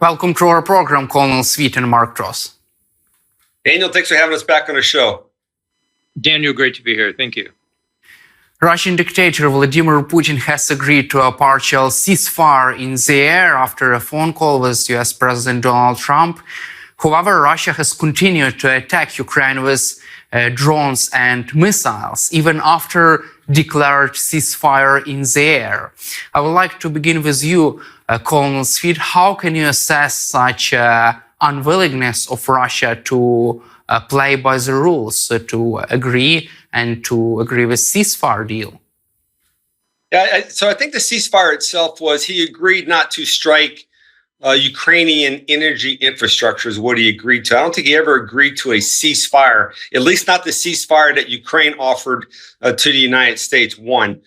Welcome to our program, Colonel Sweet and Mark Toth. Daniel, thanks for having us back on the show. Daniel, great to be here. Thank you. Russian dictator Vladimir Putin has agreed to a partial ceasefire in the air after a phone call with US President Donald Trump. However, Russia has continued to attack Ukraine with drones and missiles, even after declared ceasefire in the air. I would like to begin with you, Colonel Sweet. How can you assess such unwillingness of Russia to play by the rules, to agree with ceasefire deal? Yeah, so I think the ceasefire itself was he agreed not to strike Ukrainian energy infrastructure is what he agreed to. I don't think he ever agreed to a ceasefire, at least not the ceasefire that Ukraine offered to the United States, one.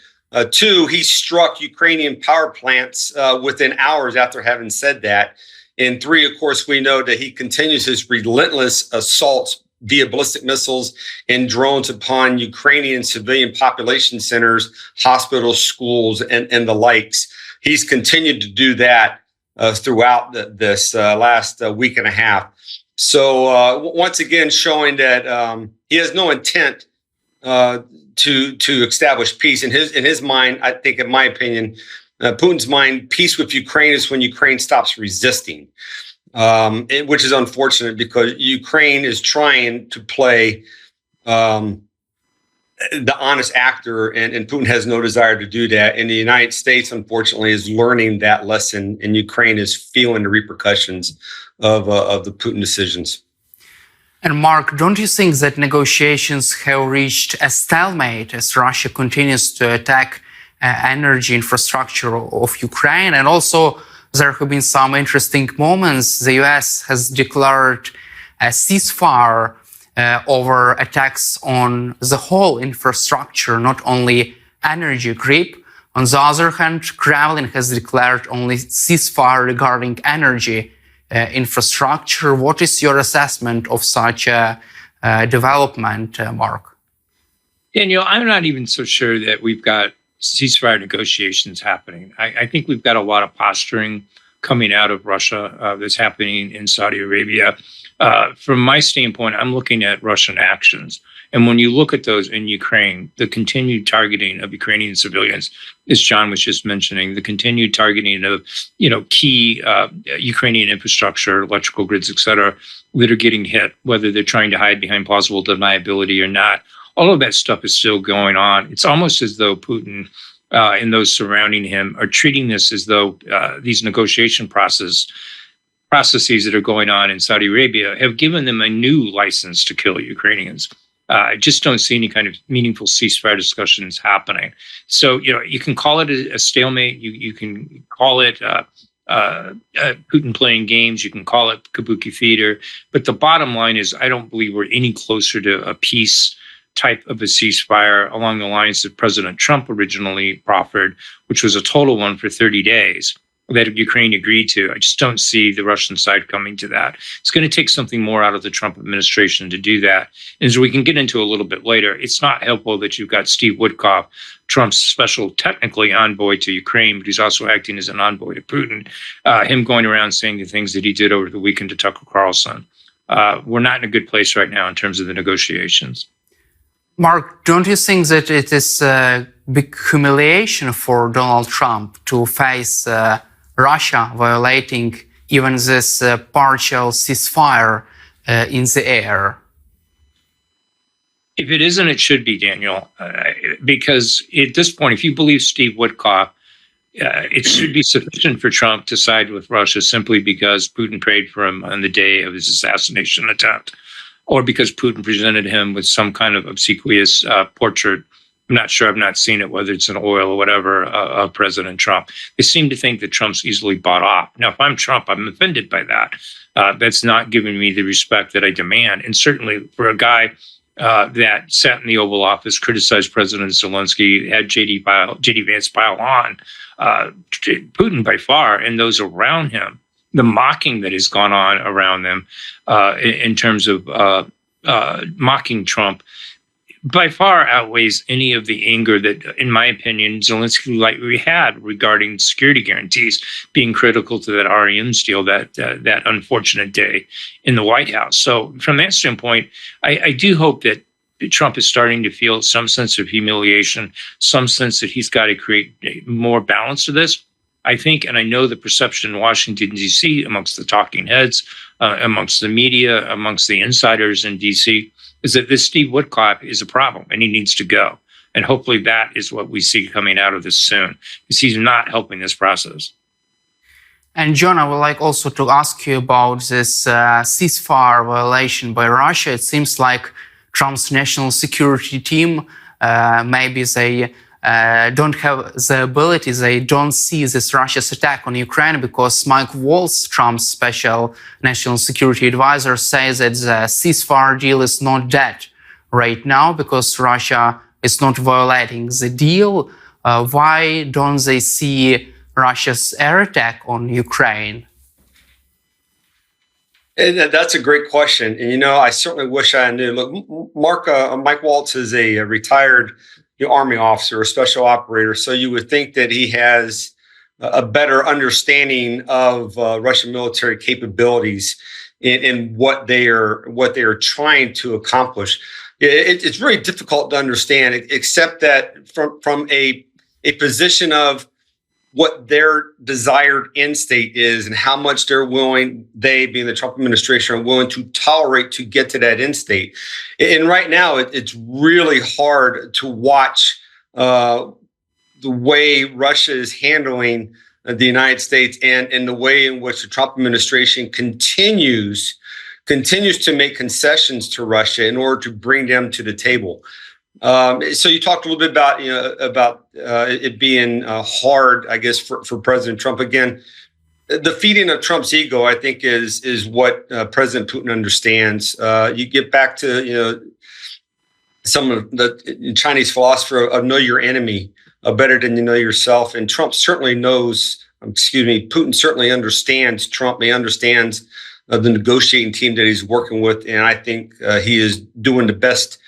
Two, he struck Ukrainian power plants within hours after having said that. And three, of course, we know that he continues his relentless assaults via ballistic missiles and drones upon Ukrainian civilian population centers, hospitals, schools, and the likes. He's continued to do that throughout this last week and a half. So once again, showing that he has no intent to establish peace. In his mind, I think, in my opinion, Putin's mind, peace with Ukraine is when Ukraine stops resisting, which is unfortunate because Ukraine is trying to play the honest actor, and Putin has no desire to do that. And the United States, unfortunately, is learning that lesson, and Ukraine is feeling the repercussions of the Putin decisions. And Mark, don't you think that negotiations have reached a stalemate as Russia continues to attack energy infrastructure of Ukraine? And also, there have been some interesting moments. The US has declared a ceasefire over attacks on the whole infrastructure, not only energy creep. On the other hand, Kremlin has declared only ceasefire regarding energy infrastructure. What is your assessment of such a development, Mark? Daniel, I'm not even so sure that we've got ceasefire negotiations happening. I think we've got a lot of posturing coming out of Russia that's happening in Saudi Arabia. From my standpoint, I'm looking at Russian actions. And when you look at those in Ukraine, the continued targeting of Ukrainian civilians, as John was just mentioning, the continued targeting of, key Ukrainian infrastructure, electrical grids, et cetera, that are getting hit, whether they're trying to hide behind plausible deniability or not. All of that stuff is still going on. It's almost as though Putin and those surrounding him are treating this as though these negotiation processes that are going on in Saudi Arabia have given them a new license to kill Ukrainians. I just don't see any kind of meaningful ceasefire discussions happening. So, you can call it a stalemate. You can call it Putin playing games. You can call it kabuki theater. But the bottom line is I don't believe we're any closer to a peace type of a ceasefire along the lines that President Trump originally proffered, which was a total one for 30 days that Ukraine agreed to. I just don't see the Russian side coming to that. It's going to take something more out of the Trump administration to do that. And as we can get into a little bit later, it's not helpful that you've got Steve Witkoff, Trump's special technically envoy to Ukraine, but he's also acting as an envoy to Putin, him going around saying the things that he did over the weekend to Tucker Carlson. We're not in a good place right now in terms of the negotiations. Mark, don't you think that it is a big humiliation for Donald Trump to face Russia violating even this partial ceasefire in the air? If it isn't, it should be, Daniel, because at this point, if you believe Steve Witkoff, it should be sufficient for Trump to side with Russia simply because Putin prayed for him on the day of his assassination attempt, or because Putin presented him with some kind of obsequious portrait. I'm not sure, I've not seen it, whether it's in oil or whatever, of President Trump. They seem to think that Trump's easily bought off. Now, if I'm Trump, I'm offended by that. That's not giving me the respect that I demand. And certainly for a guy that sat in the Oval Office, criticized President Zelensky, had J.D. Vance pile on, Putin by far, and those around him, the mocking that has gone on around them in terms of mocking Trump, by far outweighs any of the anger that, in my opinion, Zelensky likely had regarding security guarantees being critical to that REMs deal that unfortunate day in the White House. So from that standpoint, I do hope that Trump is starting to feel some sense of humiliation, some sense that he's got to create more balance to this. I think, and I know the perception in Washington, D.C., amongst the talking heads, amongst the media, amongst the insiders in D.C., is that this Steve Woodcock is a problem and he needs to go. And hopefully that is what we see coming out of this soon, because he's not helping this process. And John, I would like also to ask you about this ceasefire violation by Russia. It seems like Trump's national security team, maybe they don't have the ability, they don't see this Russia's attack on Ukraine, because Mike Waltz, Trump's special national security advisor, says that the ceasefire deal is not dead right now because Russia is not violating the deal. Why don't they see Russia's air attack on Ukraine? And that's a great question. And, I certainly wish I knew. Look, Mike Waltz is a retired Army officer, a special operator. So you would think that he has a better understanding of Russian military capabilities in what they are trying to accomplish. It's really difficult to understand, except that from a position of what their desired end state is and how much they being the Trump administration, are willing to tolerate to get to that end state. And right now, it's really hard to watch the way Russia is handling the United States and the way in which the Trump administration continues to make concessions to Russia in order to bring them to the table. So you talked a little bit about it being hard, I guess, for President Trump. Again, the feeding of Trump's ego, I think, is what President Putin understands. You get back to some of the Chinese philosopher of know your enemy better than you know yourself, and Trump certainly knows. Putin certainly understands Trump. He understands the negotiating team that he's working with, and I think he is doing the best.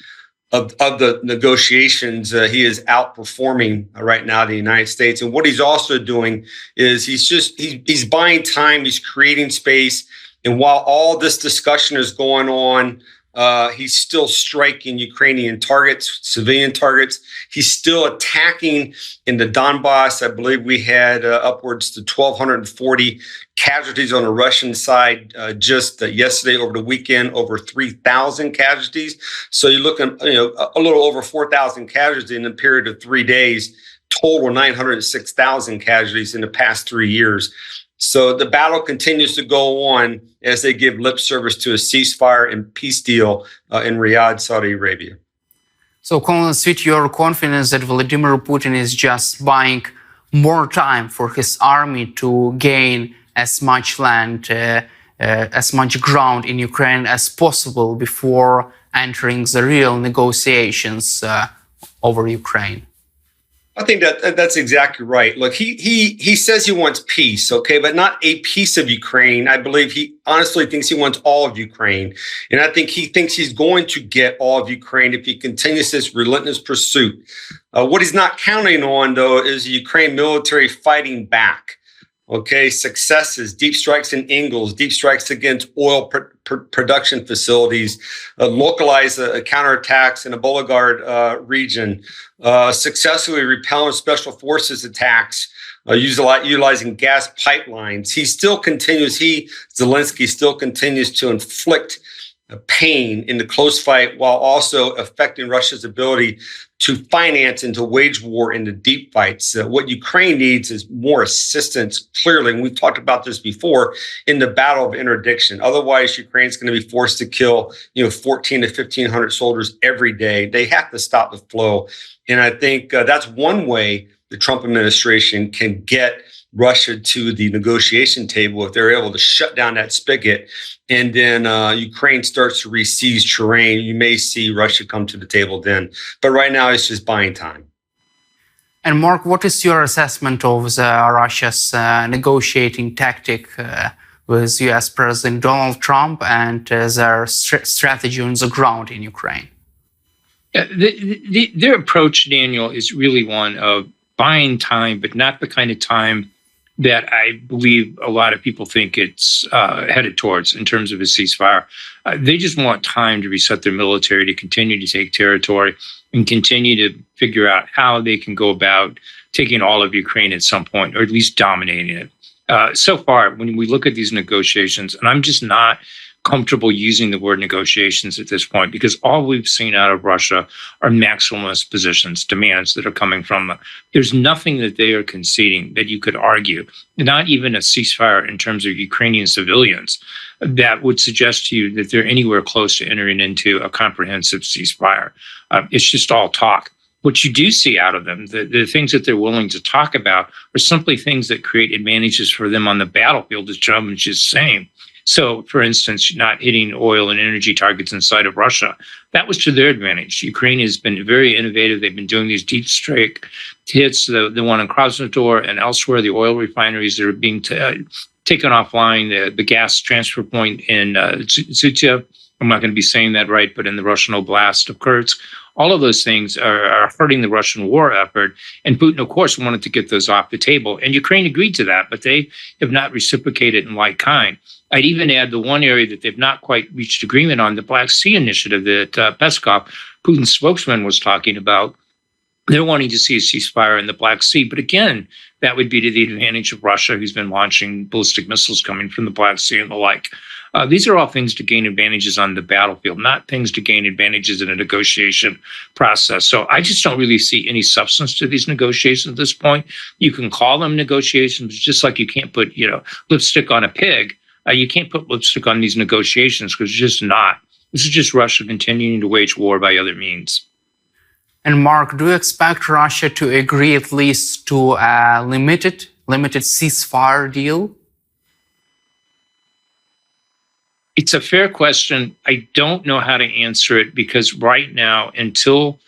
Of the negotiations, he is outperforming right now the United States. And what he's also doing is he's buying time, he's creating space. And while all this discussion is going on, he's still striking Ukrainian targets, civilian targets. He's still attacking in the Donbass. I believe we had upwards to 1,240 casualties on the Russian side just yesterday. Over the weekend, over 3,000 casualties. So you're looking, a little over 4,000 casualties in a period of 3 days. Total 906,000 casualties in the past 3 years. So the battle continues to go on as they give lip service to a ceasefire and peace deal in Riyadh, Saudi Arabia. So, Colonel Sweet, you're confident that Vladimir Putin is just buying more time for his army to gain as much land, as much ground in Ukraine as possible before entering the real negotiations over Ukraine? I think that's exactly right. Look, he says he wants peace, okay, but not a piece of Ukraine. I believe he honestly thinks he wants all of Ukraine. And I think he thinks he's going to get all of Ukraine if he continues this relentless pursuit. What he's not counting on, though, is the Ukraine military fighting back. Okay, successes, deep strikes in Ingles, deep strikes against oil production facilities, localized counterattacks in the Volgograd region, successfully repelling special forces attacks, utilizing gas pipelines. Zelensky still continues to inflict pain in the close fight while also affecting Russia's ability to finance and to wage war in the deep fights. What Ukraine needs is more assistance, clearly, and we've talked about this before, in the battle of interdiction. Otherwise, Ukraine's going to be forced to kill 1,400 to 1,500 soldiers every day. They have to stop the flow. And I think that's one way the Trump administration can get Russia to the negotiation table if they're able to shut down that spigot. And then Ukraine starts to re-seize terrain. You may see Russia come to the table then. But right now, it's just buying time. And Mark, what is your assessment of Russia's negotiating tactic with U.S. President Donald Trump and their strategy on the ground in Ukraine? Their approach, Daniel, is really one of buying time, but not the kind of time that I believe a lot of people think it's headed towards in terms of a ceasefire. They just want time to reset their military, to continue to take territory, and continue to figure out how they can go about taking all of Ukraine at some point, or at least dominating it. So far, when we look at these negotiations, and I'm just not comfortable using the word negotiations at this point, because all we've seen out of Russia are maximalist positions, demands that are coming from them. There's nothing that they are conceding that you could argue, not even a ceasefire in terms of Ukrainian civilians, that would suggest to you that they're anywhere close to entering into a comprehensive ceasefire. It's just all talk. What you do see out of them, the things that they're willing to talk about, are simply things that create advantages for them on the battlefield, as Trump is just saying. So, for instance, not hitting oil and energy targets inside of Russia, that was to their advantage. Ukraine has been very innovative. They've been doing these deep strike hits, the one in Krasnodar and elsewhere, the oil refineries that are being taken offline, the gas transfer point in Zutia. I'm not going to be saying that right, but in the Russian Oblast of Kursk. All of those things are hurting the Russian war effort. And Putin, of course, wanted to get those off the table. And Ukraine agreed to that, but they have not reciprocated in like kind. I'd even add the one area that they've not quite reached agreement on, the Black Sea initiative that Peskov, Putin's spokesman, was talking about. They're wanting to see a ceasefire in the Black Sea. But again, that would be to the advantage of Russia, who's been launching ballistic missiles coming from the Black Sea and the like. These are all things to gain advantages on the battlefield, not things to gain advantages in a negotiation process. So I just don't really see any substance to these negotiations at this point. You can call them negotiations, just like you can't put, lipstick on a pig. You can't put lipstick on these negotiations because it's just not. This is just Russia continuing to wage war by other means. And Mark, do you expect Russia to agree at least to a limited ceasefire deal? It's a fair question. I don't know how to answer it because right now, until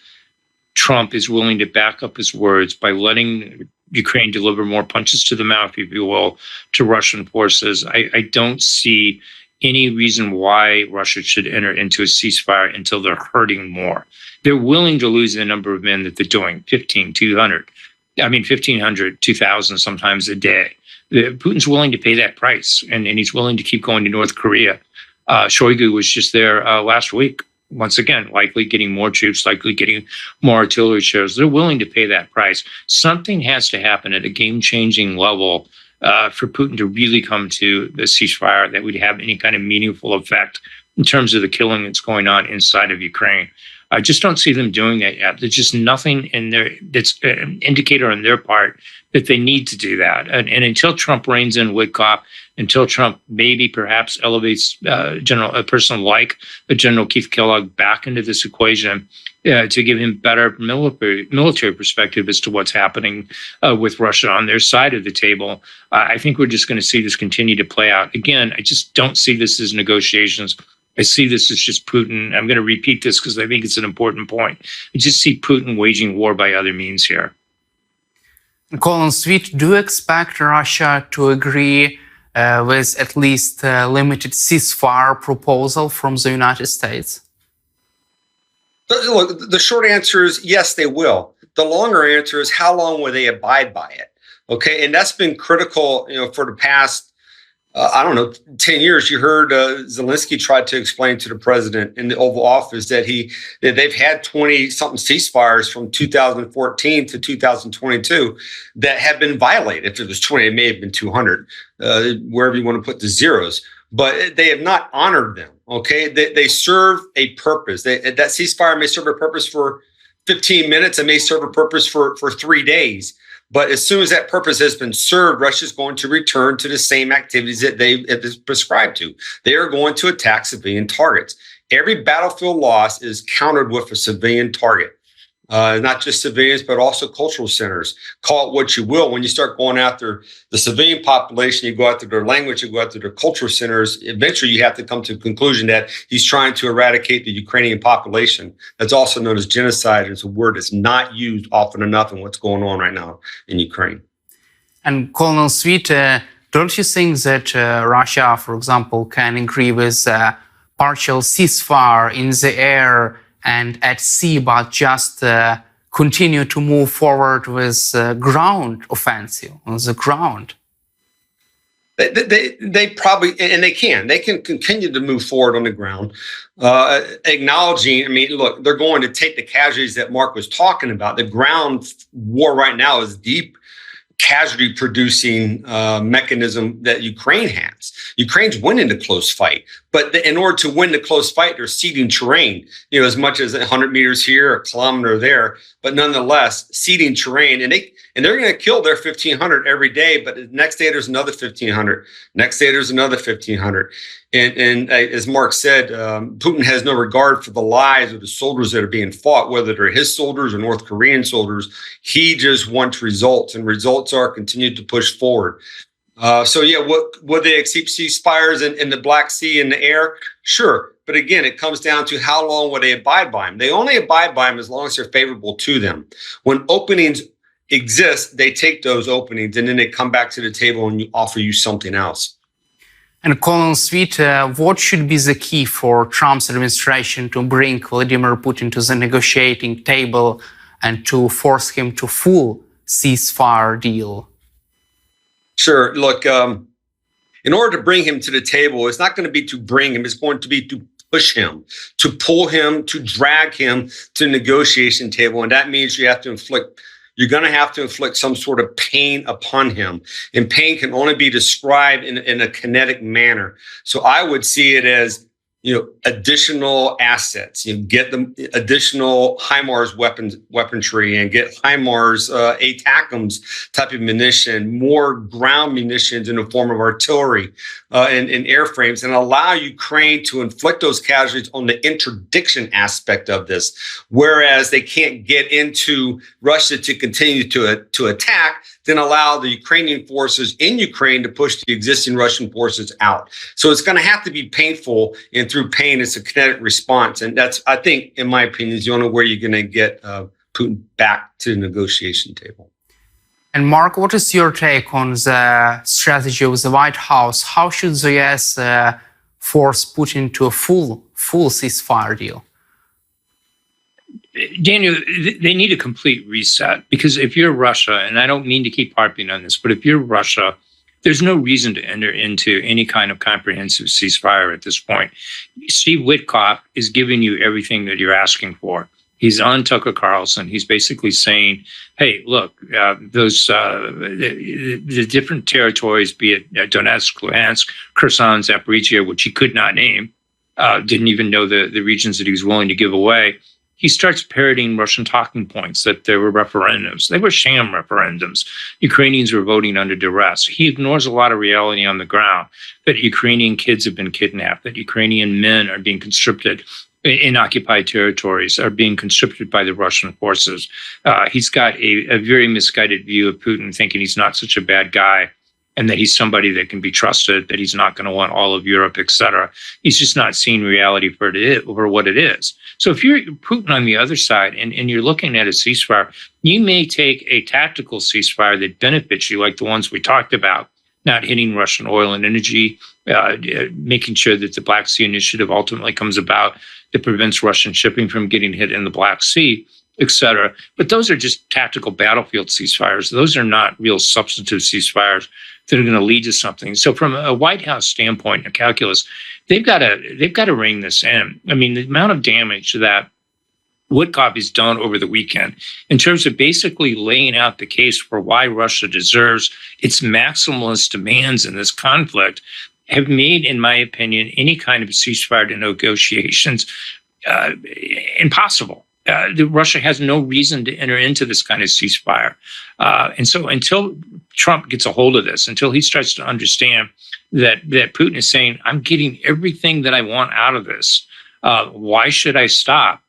Trump is willing to back up his words by letting Ukraine deliver more punches to the mouth, if you will, to Russian forces, I don't see any reason why Russia should enter into a ceasefire until they're hurting more. They're willing to lose the number of men that they're doing, 1,500, 2,000 sometimes a day. Putin's willing to pay that price, and he's willing to keep going to North Korea. Shoigu was just there last week, once again, likely getting more troops, likely getting more artillery shares. They're willing to pay that price. Something has to happen at a game-changing level for Putin to really come to the ceasefire that would have any kind of meaningful effect in terms of the killing that's going on inside of Ukraine. I just don't see them doing that yet. There's just nothing in there that's an indicator on their part that they need to do that. And until Trump reins in Witkoff, until Trump maybe perhaps elevates a person like General Keith Kellogg back into this equation to give him better military perspective as to what's happening with Russia on their side of the table, I think we're just going to see this continue to play out. Again, I just don't see this as negotiations. I see this as just Putin. I'm going to repeat this because I think it's an important point. I just see Putin waging war by other means here. Colin Sweet, do you expect Russia to agree with at least a limited ceasefire proposal from the United States? Look, the short answer is yes, they will. The longer answer is how long will they abide by it? Okay, and that's been critical, for the past 10 years. You heard Zelensky tried to explain to the president in the Oval Office that they've had 20-something ceasefires from 2014 to 2022 that have been violated. If it was 20, it may have been 200, wherever you want to put the zeros. But they have not honored them, okay? They serve a purpose. That ceasefire may serve a purpose for 15 minutes. It may serve a purpose for 3 days. But as soon as that purpose has been served, Russia's going to return to the same activities that they have prescribed to. They are going to attack civilian targets. Every battlefield loss is countered with a civilian target. Not just civilians, but also cultural centers. Call it what you will. When you start going after the civilian population, you go after their language, you go after their cultural centers, eventually you have to come to the conclusion that he's trying to eradicate the Ukrainian population. That's also known as genocide. It's a word that's not used often enough in what's going on right now in Ukraine. And Colonel Sweet, don't you think that Russia, for example, can agree with a partial ceasefire in the air and at sea, but just continue to move forward with ground offensive on the ground? They probably, and they can continue to move forward on the ground, acknowledging, I mean, look, they're going to take the casualties that Mark was talking about. The ground war right now is deep casualty producing mechanism that Ukraine has. Ukraine's winning the close fight, but in order to win the close fight, they're ceding terrain, you know, as much as 100 meters here, a kilometer there, but nonetheless ceding terrain, and they're going to kill their 1,500 every day. But the next day there's another 1,500. Next day there's another 1,500. And as Mark said, Putin has no regard for the lives of the soldiers that are being fought, whether they're his soldiers or North Korean soldiers. He just wants results, and results are continue to push forward. So yeah, would they accept ceasefires in the Black Sea and the air? Sure. But again, it comes down to how long will they abide by them. They only abide by them as long as they're favorable to them. When openings exist, they take those openings and then they come back to the table and offer you something else. And Colonel Sweet, what should be the key for Trump's administration to bring Vladimir Putin to the negotiating table and to force him to full ceasefire deal? Sure. Look, in order to bring him to the table, it's not going to be to bring him. It's going to be to push him, to pull him, to drag him to the negotiation table. And that means you're going to have to inflict some sort of pain upon him. And pain can only be described in a kinetic manner. So I would see it as, you know, additional assets. You get them additional HIMARS weaponry, and get HIMARS ATACMS type of munition, more ground munitions in the form of artillery and airframes, and allow Ukraine to inflict those casualties on the interdiction aspect of this. Whereas they can't get into Russia to continue to attack, then allow the Ukrainian forces in Ukraine to push the existing Russian forces out. So it's going to have to be painful, and through pain, it's a kinetic response. And that's, I think, in my opinion, is the only way you're going to get Putin back to the negotiation table. And Mark, what is your take on the strategy of the White House? How should the US force Putin to a full ceasefire deal? Daniel, they need a complete reset, because if you're Russia, and I don't mean to keep harping on this, but if you're Russia, there's no reason to enter into any kind of comprehensive ceasefire at this point. Steve Witkoff is giving you everything that you're asking for. He's on Tucker Carlson. He's basically saying, hey, look, the different territories, be it Donetsk, Luhansk, Kherson, Zaporizhia, which he could not name, didn't even know the regions that he was willing to give away. He starts parroting Russian talking points that there were referendums. They were sham referendums. Ukrainians were voting under duress. He ignores a lot of reality on the ground, that Ukrainian kids have been kidnapped, that Ukrainian men are being conscripted in occupied territories, are being conscripted by the Russian forces. He's got a very misguided view of Putin, thinking he's not such a bad guy, and that he's somebody that can be trusted, that he's not going to want all of Europe, et cetera. He's just not seeing reality for what it is. So if you're Putin on the other side and you're looking at a ceasefire, you may take a tactical ceasefire that benefits you, like the ones we talked about, not hitting Russian oil and energy, making sure that the Black Sea Initiative ultimately comes about that prevents Russian shipping from getting hit in the Black Sea, et cetera. But those are just tactical battlefield ceasefires. Those are not real substantive ceasefires that are going to lead to something. So from a White House standpoint and calculus, they've got to ring this in. I mean, the amount of damage that Witkoff has done over the weekend in terms of basically laying out the case for why Russia deserves its maximalist demands in this conflict have made, in my opinion, any kind of ceasefire to negotiations impossible. Russia has no reason to enter into this kind of ceasefire. And so until Trump gets a hold of this, until he starts to understand that Putin is saying, I'm getting everything that I want out of this, why should I stop?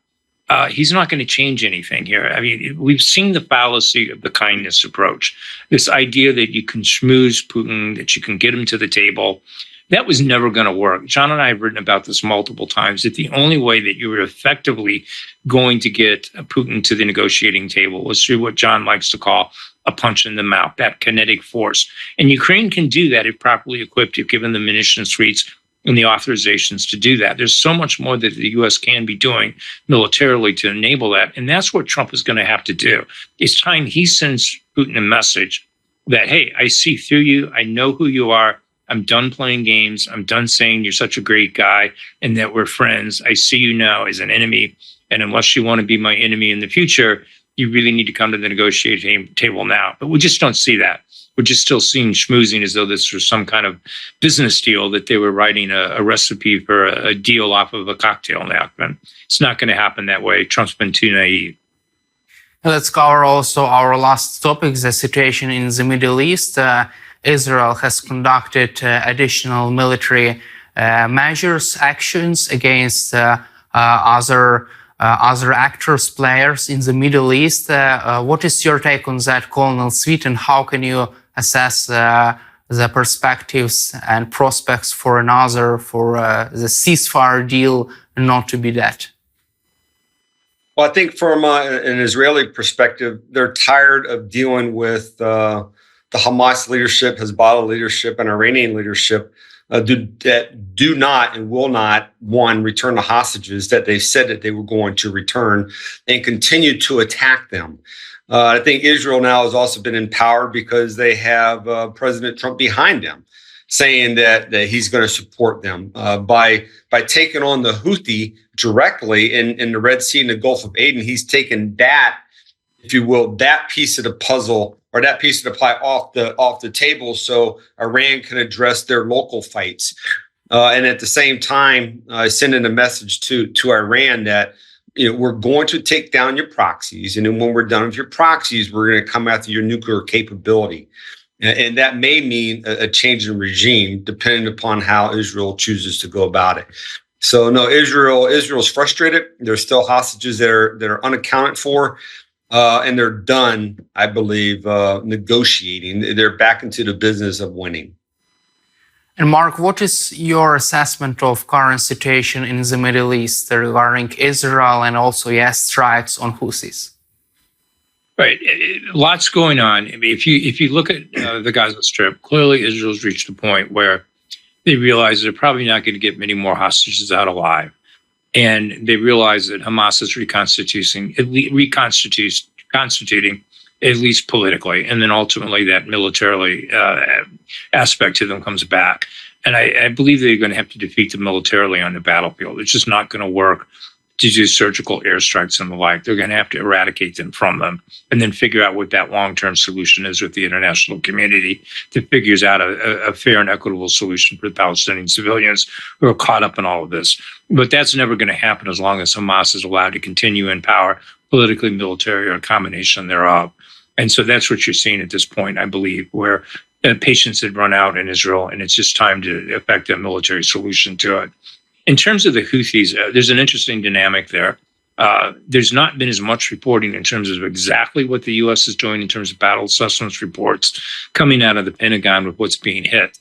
He's not going to change anything here. I mean, we've seen the fallacy of the kindness approach, this idea that you can schmooze Putin, that you can get him to the table. That was never going to work. John and I have written about this multiple times, that the only way that you were effectively going to get Putin to the negotiating table was through what John likes to call a punch in the mouth, that kinetic force. And Ukraine can do that if properly equipped, if given the munition suites and the authorizations to do that. There's so much more that the U.S. can be doing militarily to enable that. And that's what Trump is going to have to do. It's time he sends Putin a message that, hey, I see through you. I know who you are. I'm done playing games. I'm done saying you're such a great guy and that we're friends. I see you now as an enemy. And unless you want to be my enemy in the future, you really need to come to the negotiating table now. But we just don't see that. We're just still seeing schmoozing as though this was some kind of business deal, that they were writing a recipe for a deal off of a cocktail napkin. It's not going to happen that way. Trump's been too naive. Let's cover also our last topic, the situation in the Middle East. Israel has conducted additional military measures, actions against other actors, players in the Middle East. What is your take on that, Colonel Sweet, and how can you assess the perspectives and prospects for the ceasefire deal not to be that? Well, I think from an Israeli perspective, they're tired of dealing with the Hamas leadership, Hezbollah leadership, and Iranian leadership that do not and will not, one, return the hostages that they said that they were going to return, and continue to attack them. I think Israel now has also been empowered because they have President Trump behind them, saying that he's going to support them by taking on the Houthi directly in the Red Sea and the Gulf of Aden. He's taken that, if you will, that piece of the puzzle, or that piece of the pie off the table, so Iran can address their local fights. And at the same time, sending a message to Iran that, we're going to take down your proxies, and then when we're done with your proxies, we're going to come after your nuclear capability. And that may mean a change in regime, depending upon how Israel chooses to go about it. So no, Israel's frustrated. There's still hostages that are unaccounted for. And they're done, I believe, negotiating. They're back into the business of winning. And Mark, what is your assessment of current situation in the Middle East regarding Israel and also strikes on Houthis? Right, lots going on. I mean, if you look at the Gaza Strip, clearly Israel's reached a point where they realize they're probably not going to get many more hostages out alive. And they realize that Hamas is reconstituting, at least politically, and then ultimately that militarily aspect to them comes back. And I believe they're going to have to defeat them militarily on the battlefield. It's just not going to work to do surgical airstrikes and the like. They're going to have to eradicate them from them and then figure out what that long-term solution is with the international community that figures out a fair and equitable solution for the Palestinian civilians who are caught up in all of this. But that's never going to happen as long as Hamas is allowed to continue in power, politically, military, or a combination thereof. And so that's what you're seeing at this point, I believe, where patience had run out in Israel, and it's just time to effect a military solution to it. In terms of the Houthis, there's an interesting dynamic there. There's not been as much reporting in terms of exactly what the U.S. is doing in terms of battle assessments reports coming out of the Pentagon with what's being hit.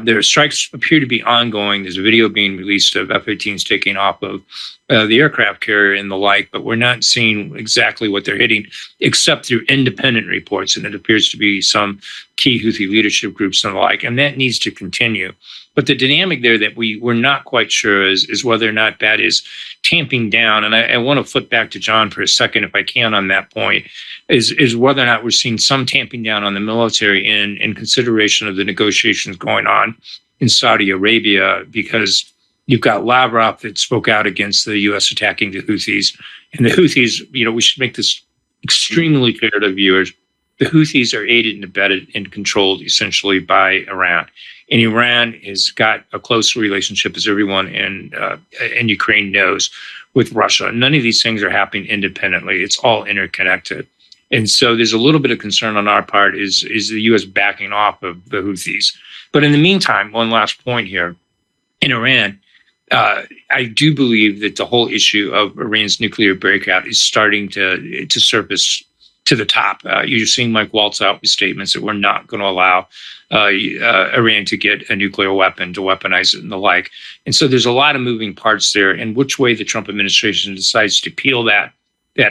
Their strikes appear to be ongoing. There's a video being released of F-18s taking off of the aircraft carrier and the like, but we're not seeing exactly what they're hitting, except through independent reports, and it appears to be some key Houthi leadership groups and the like, and that needs to continue. But the dynamic there that we're not quite sure is whether or not that is tamping down. And I want to flip back to John for a second, if I can, on that point, is whether or not we're seeing some tamping down on the military in consideration of the negotiations going on in Saudi Arabia, because you've got Lavrov that spoke out against the U.S. attacking the Houthis. And the Houthis, we should make this extremely clear to viewers. The Houthis are aided and abetted and controlled essentially by Iran. And Iran has got a close relationship, as everyone in Ukraine knows, with Russia. None of these things are happening independently. It's all interconnected. And so there's a little bit of concern on our part is the U.S. backing off of the Houthis. But in the meantime, one last point here. In Iran, I do believe that the whole issue of Iran's nuclear breakout is starting to surface to the top. You're seeing Mike Waltz out with statements that we're not going to allow Iran to get a nuclear weapon, to weaponize it and the like. And so there's a lot of moving parts there. And which way the Trump administration decides to peel that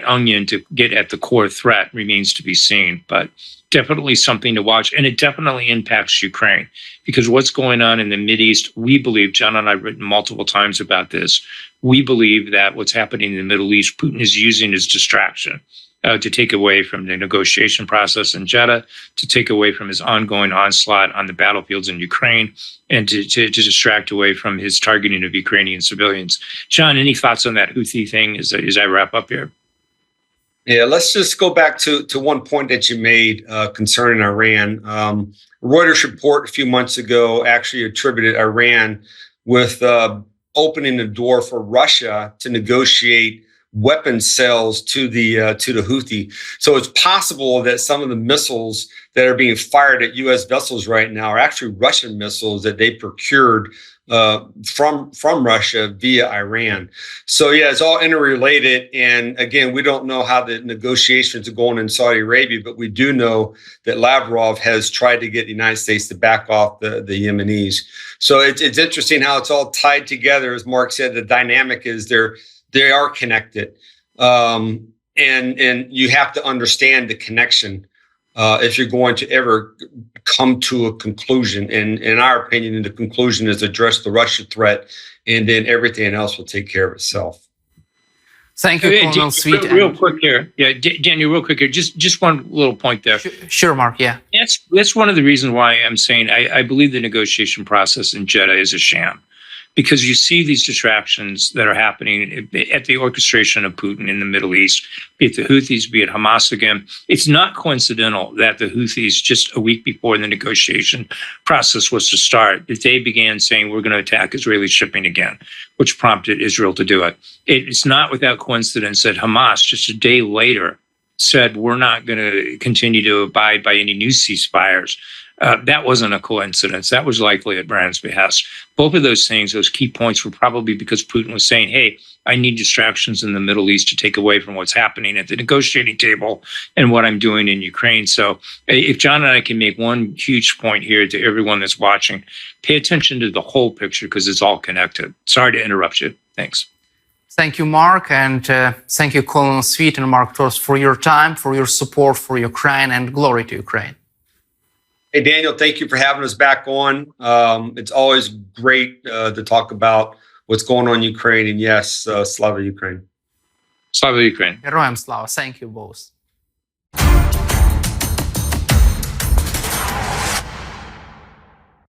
onion to get at the core threat remains to be seen. But definitely something to watch, and it definitely impacts Ukraine, because what's going on in the Mideast, we believe, John and I have written multiple times about this, we believe that what's happening in the Middle East, Putin is using as distraction to take away from the negotiation process in Jeddah, to take away from his ongoing onslaught on the battlefields in Ukraine, and to distract away from his targeting of Ukrainian civilians. John, any thoughts on that Houthi thing as I wrap up here? Yeah, let's just go back to one point that you made concerning Iran. Reuters report a few months ago actually attributed Iran with opening the door for Russia to negotiate weapon sales to the Houthi. So it's possible that some of the missiles that are being fired at U.S. vessels right now are actually Russian missiles that they procured from Russia via Iran. So yeah, it's all interrelated. And again, we don't know how the negotiations are going in Saudi Arabia, but we do know that Lavrov has tried to get the United States to back off the Yemenis. So it's interesting how it's all tied together. As Mark said, the dynamic is they are connected. And you have to understand the connection if you're going to ever come to a conclusion. And in our opinion, the conclusion is address the Russia threat, and then everything else will take care of itself. Thank you, Colonel Sweet. Real quick here. Yeah, Daniel, real quick here. Just one little point there. Sure, Mark, yeah. That's one of the reasons why I'm saying I believe the negotiation process in Jeddah is a sham. Because you see these distractions that are happening at the orchestration of Putin in the Middle East, be it the Houthis, be it Hamas again. It's not coincidental that the Houthis, just a week before the negotiation process was to start, that they began saying, we're going to attack Israeli shipping again, which prompted Israel to do it. It's not without coincidence that Hamas, just a day later, said, we're not going to continue to abide by any new ceasefires. That wasn't a coincidence. That was likely at Brand's behest. Both of those things, those key points, were probably because Putin was saying, hey, I need distractions in the Middle East to take away from what's happening at the negotiating table and what I'm doing in Ukraine. So if John and I can make one huge point here to everyone that's watching, pay attention to the whole picture because it's all connected. Sorry to interrupt you. Thanks. Thank you, Mark, and thank you, Colonel Sweet and Mark Toth, for your time, for your support for Ukraine, and glory to Ukraine. Hey, Daniel, thank you for having us back on. It's always great to talk about what's going on in Ukraine. And yes, Slava Ukraine. Slava Ukraine. Героям слава. Thank you both.